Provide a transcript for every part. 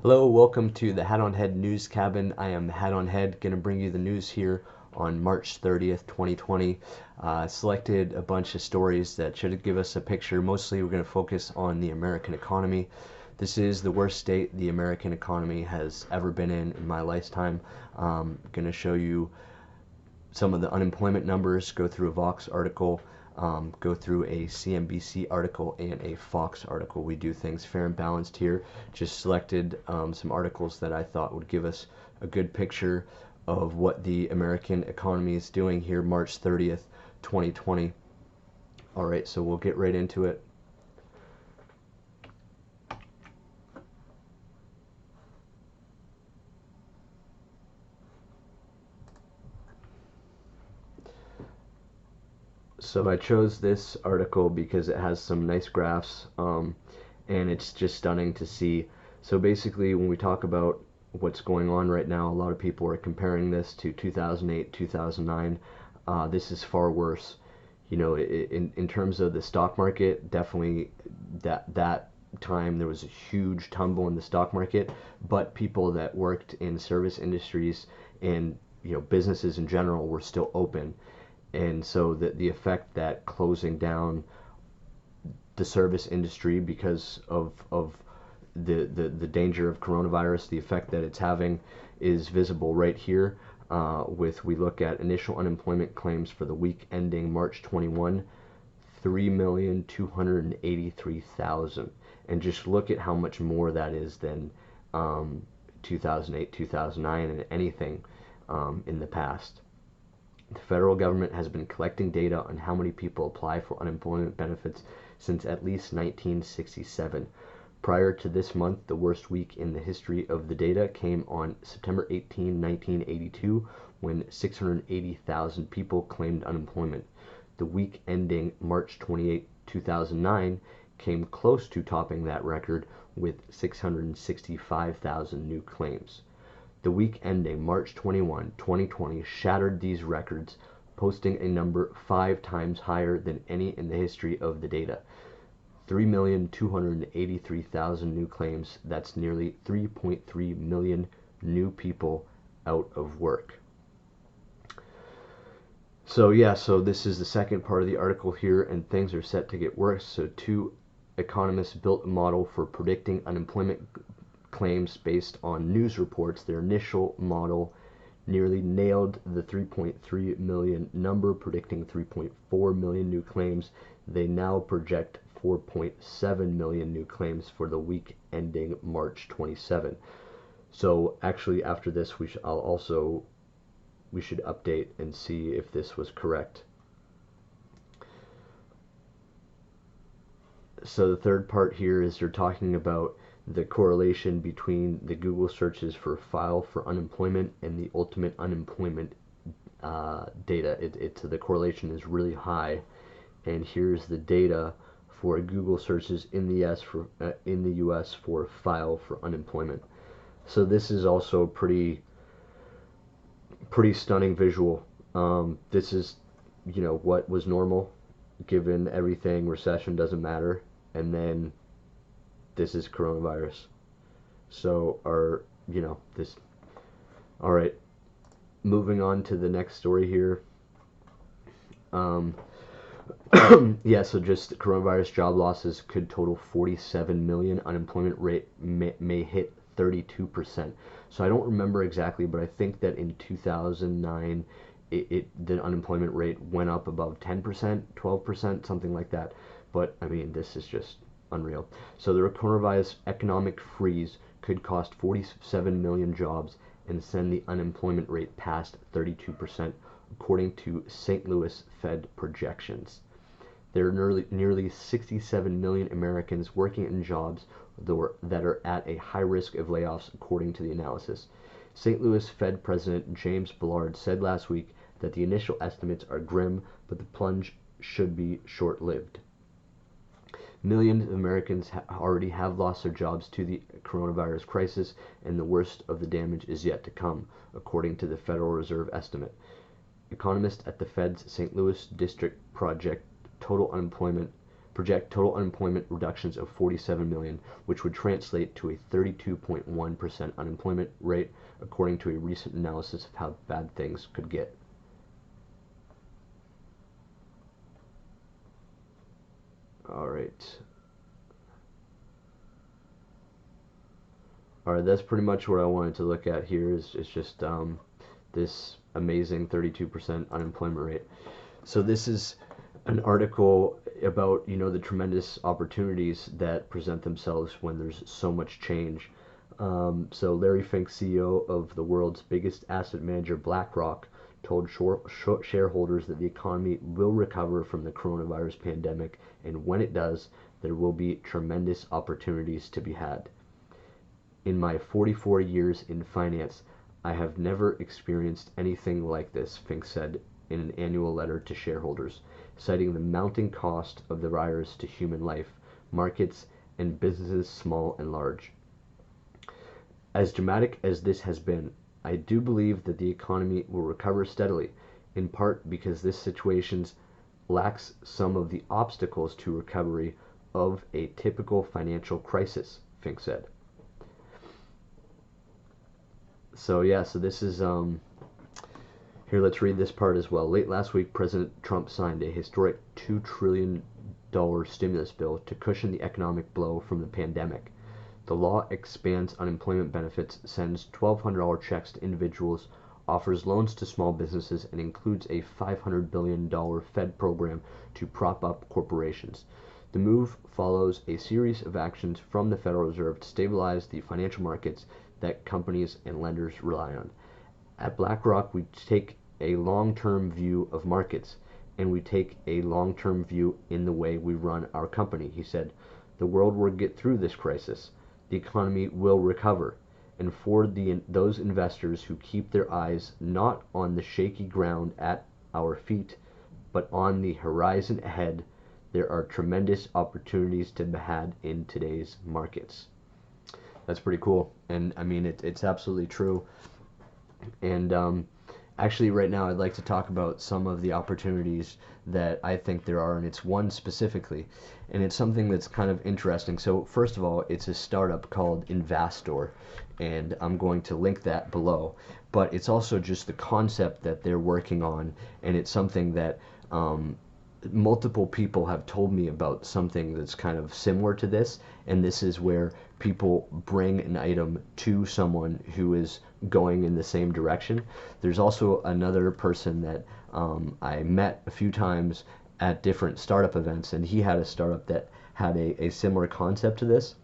Hello, welcome to the Hat on Head News Cabin. I am Hat on Head, going to bring you the news here on March 30th, 2020. Selected a bunch of stories that should give us a picture. Mostly we're going to focus on the American economy. This is the worst state the American economy has ever been in my lifetime. Going to show you some of the unemployment numbers, go through a Vox article, go through a CNBC article and a Fox article. We do things fair and balanced here. Just selected some articles that I thought would give us a good picture of what the American economy is doing here March 30th, 2020. All right, so we'll get right into it. So I chose this article because it has some nice graphs, and it's just stunning to see. So basically, when we talk about what's going on right now, a lot of people are comparing this to 2008, 2009. This is far worse. You know, in terms of the stock market, definitely that time there was a huge tumble in the stock market, but people that worked in service industries and businesses in general were still open, and so the effect that closing down the service industry because of the danger of coronavirus, the effect that it's having is visible right here. We look at initial unemployment claims for the week ending March 21, 3,283,000, and just look at how much more that is than 2008, 2009, and anything in the past. The federal government has been collecting data on how many people apply for unemployment benefits since at least 1967. Prior to this month, the worst week in the history of the data came on September 18, 1982, when 680,000 people claimed unemployment. The week ending March 28, 2009, came close to topping that record with 665,000 new claims. The week ending March 21, 2020 shattered these records, posting a number 5 times higher than any in the history of the data. 3,283,000 new claims. That's nearly 3.3 million new people out of work. So this is the second part of the article here, and things are set to get worse. So 2 economists built a model for predicting unemployment claims based on news reports. Their initial model nearly nailed the 3.3 million number, predicting 3.4 million new claims. They now project 4.7 million new claims for the week ending March 27. So actually, after this, we should update and see if this was correct. So the third part here is you're talking about the correlation between the Google searches for file for unemployment and the ultimate unemployment data. The correlation is really high, and here's the data for Google searches in the U.S. for file for unemployment. So this is also pretty stunning visual. This is what was normal, given everything. Recession doesn't matter, and then this is coronavirus. So all right, moving on to the next story here. So just coronavirus job losses could total 47 million. Unemployment rate may hit 32%. So I don't remember exactly, but I think that in 2009, the unemployment rate went up above 10%, 12%, something like that. But I mean, this is just unreal. So the coronavirus economic freeze could cost 47 million jobs and send the unemployment rate past 32%, according to St. Louis Fed projections. There are nearly 67 million Americans working in jobs that are at a high risk of layoffs, according to the analysis. St. Louis Fed President James Bullard said last week that the initial estimates are grim, but the plunge should be short-lived. Millions of Americans already have lost their jobs to the coronavirus crisis, and the worst of the damage is yet to come, according to the Federal Reserve estimate. Economists at the Fed's St. Louis District project total unemployment project total unemployment reductions of 47 million, which would translate to a 32.1% unemployment rate, according to a recent analysis of how bad things could get. All right. All right, that's pretty much what I wanted to look at here is just this amazing 32% unemployment rate. So this is an article about, the tremendous opportunities that present themselves when there's so much change. So Larry Fink, CEO of the world's biggest asset manager, Blackrock, told shareholders that the economy will recover from the coronavirus pandemic, and when it does, there will be tremendous opportunities to be had. In my 44 years in finance, I have never experienced anything like this, Fink said in an annual letter to shareholders, citing the mounting cost of the virus to human life, markets, and businesses small and large. As dramatic as this has been, I do believe that the economy will recover steadily, in part because this situation lacks some of the obstacles to recovery of a typical financial crisis, Fink said. So this is here, let's read this part as well. Late last week, President Trump signed a historic $2 trillion stimulus bill to cushion the economic blow from the pandemic. The law expands unemployment benefits, sends $1,200 checks to individuals, offers loans to small businesses, and includes a $500 billion Fed program to prop up corporations. The move follows a series of actions from the Federal Reserve to stabilize the financial markets that companies and lenders rely on. At Blackrock, we take a long-term view of markets, and we take a long-term view in the way we run our company, he said. The world will get through this crisis. The economy will recover. And for those investors who keep their eyes not on the shaky ground at our feet, but on the horizon ahead, there are tremendous opportunities to be had in today's markets. That's pretty cool. And I mean, it's absolutely true. And actually, right now, I'd like to talk about some of the opportunities that I think there are, and it's one specifically, and it's something that's kind of interesting. So first of all, it's a startup called Investor, and I'm going to link that below. But it's also just the concept that they're working on, and it's something that multiple people have told me about, something that's kind of similar to this, and this is where people bring an item to someone who is going in the same direction. There's also another person that I met a few times at different startup events, and he had a startup that had a similar concept to this.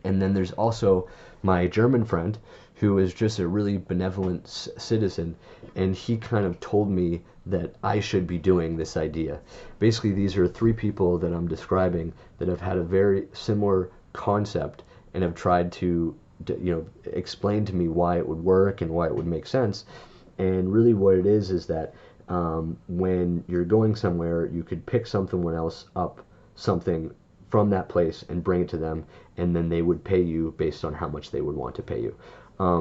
And then there's also my German friend who is just a really benevolent citizen, and he kind of told me that I should be doing this idea. Basically, these are three people that I'm describing that have had a very similar concept and have tried to explain to me why it would work and why it would make sense. And really what it is that when you're going somewhere, you could pick someone else up something from that place and bring it to them, and then they would pay you based on how much they would want to pay you.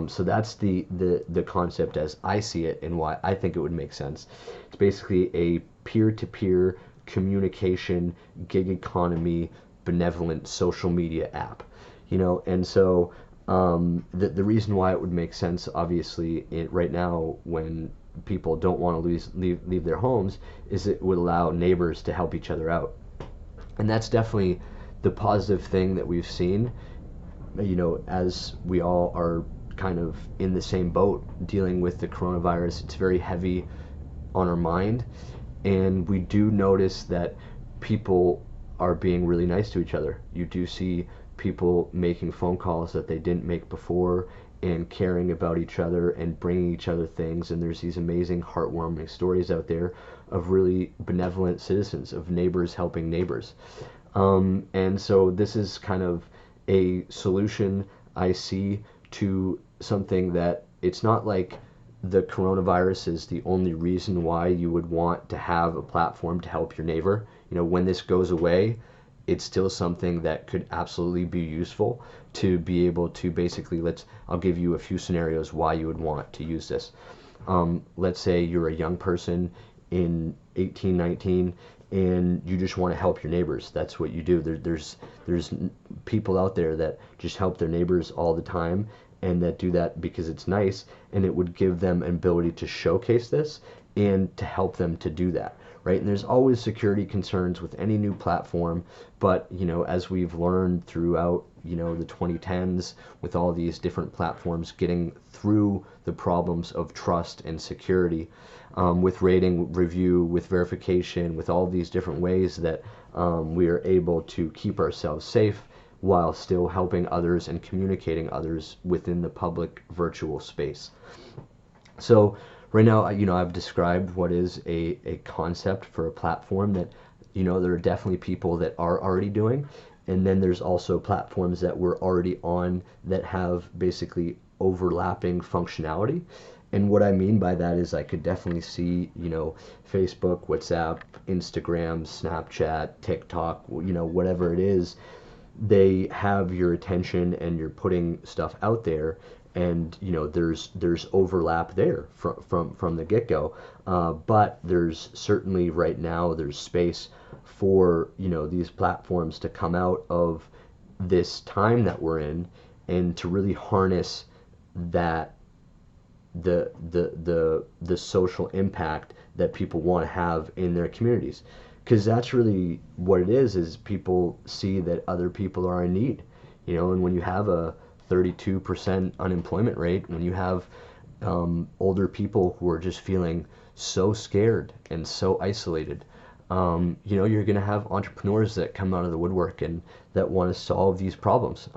So that's the concept as I see it, and why I think it would make sense. It's basically a peer-to-peer communication, gig economy, benevolent social media app. And so the reason why it would make sense, obviously, right now when people don't want to leave their homes, is it would allow neighbors to help each other out. And that's definitely the positive thing that we've seen, as we all are kind of in the same boat dealing with the coronavirus. It's very heavy on our mind, and we do notice that people are being really nice to each other. You do see people making phone calls that they didn't make before, and caring about each other and bringing each other things. And there's these amazing heartwarming stories out there of really benevolent citizens, of neighbors helping neighbors. And so this is kind of a solution I see to something that it's not like the coronavirus is the only reason why you would want to have a platform to help your neighbor. When this goes away, it's still something that could absolutely be useful to be able to basically, I'll give you a few scenarios why you would want to use this. Let's say you're a young person in 18, 19, and you just want to help your neighbors. That's what you do. There's people out there that just help their neighbors all the time, and that do that because it's nice, and it would give them an ability to showcase this and to help them to do that, right? And there's always security concerns with any new platform, but as we've learned throughout the 2010s, with all these different platforms getting through the problems of trust and security, with rating, review, with verification, with all these different ways that we are able to keep ourselves safe while still helping others and communicating others within the public virtual space. So right now, I've described what is a concept for a platform that, there are definitely people that are already doing. And then there's also platforms that we're already on that have basically overlapping functionality. And what I mean by that is I could definitely see, Facebook, WhatsApp, Instagram, Snapchat, TikTok, whatever it is, they have your attention and you're putting stuff out there, and there's overlap there from the get-go, but there's certainly right now there's space for these platforms to come out of this time that we're in and to really harness that the social impact that people want to have in their communities, because that's really what it is people see that other people are in need, and when you have a 32% unemployment rate, when you have older people who are just feeling so scared and so isolated, you're going to have entrepreneurs that come out of the woodwork and that want to solve these problems.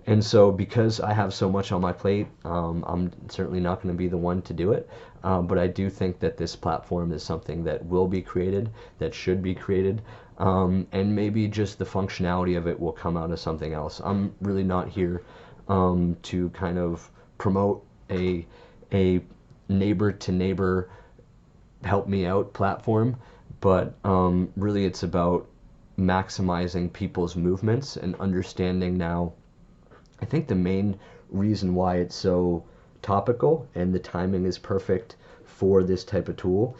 And so because I have so much on my plate, I'm certainly not going to be the one to do it. But I do think that this platform is something that will be created, that should be created. And maybe just the functionality of it will come out of something else. I'm really not here to kind of promote a neighbor to neighbor help me out platform, but really it's about maximizing people's movements and understanding now. I think the main reason why it's so topical and the timing is perfect for this type of tool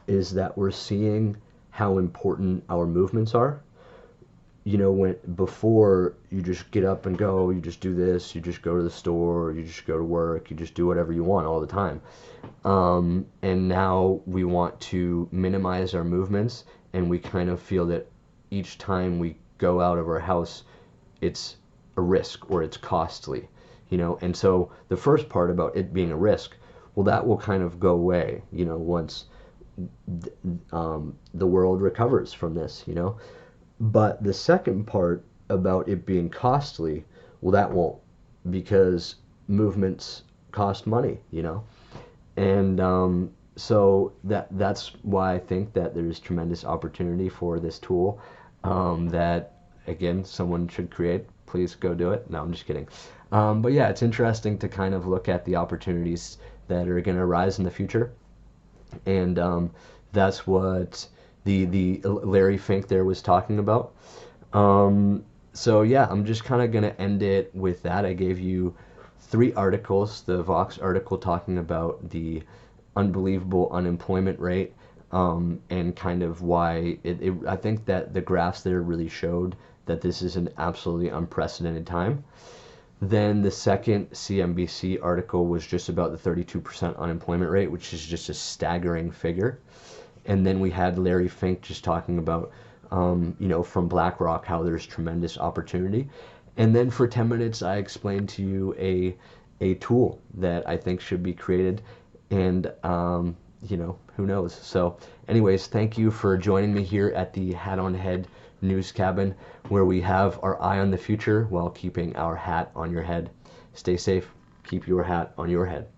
is that we're seeing how important our movements are. When before you just get up and go, you just do this, you just go to the store, you just go to work, you just do whatever you want all the time. And now we want to minimize our movements, and we kind of feel that each time we go out of our house, it's a risk or it's costly, and so the first part about it being a risk, well, that will kind of go away, once the world recovers from this, but the second part about it being costly, well, that won't, because movements cost money, and so that's why I think that there's tremendous opportunity for this tool, that again someone should create. Please go do it. No, I'm just kidding. But yeah, it's interesting to kind of look at the opportunities that are going to arise in the future, and that's what the Larry Fink there was talking about. So yeah, I'm just kind of going to end it with that. I gave you 3 articles, the Vox article talking about the unbelievable unemployment rate, and kind of why I think that the graphs there really showed that this is an absolutely unprecedented time. Then the second CNBC article was just about the 32% unemployment rate, which is just a staggering figure. And then we had Larry Fink just talking about, from Blackrock, how there's tremendous opportunity. And then for 10 minutes, I explained to you a tool that I think should be created. And, who knows? So anyways, thank you for joining me here at the Hat on Head News Cabin, where we have our eye on the future while keeping our hat on your head. Stay safe. Keep your hat on your head.